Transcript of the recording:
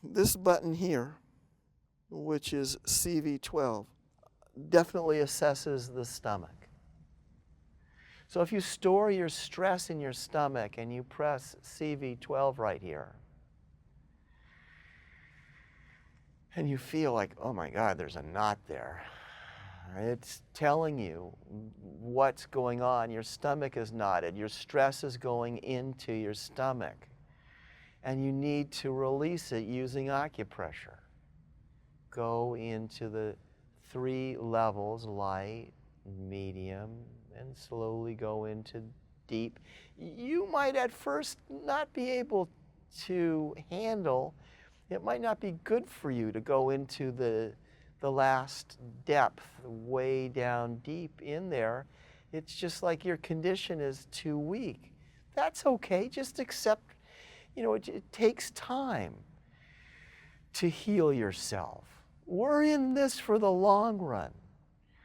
This button here, which is CV12, definitely assesses the stomach. So if you store your stress in your stomach and you press CV12 right here, and you feel like, oh my God, there's a knot there. It's telling you what's going on. Your stomach is knotted. Your stress is going into your stomach. And you need to release it using acupressure. Go into the 3 levels, light, medium, and slowly go into deep. You might at first not be able to handle, it might not be good for you to go into the last depth, way down deep in there. It's just like your condition is too weak. That's okay, just accept, it takes time to heal yourself. We're in this for the long run.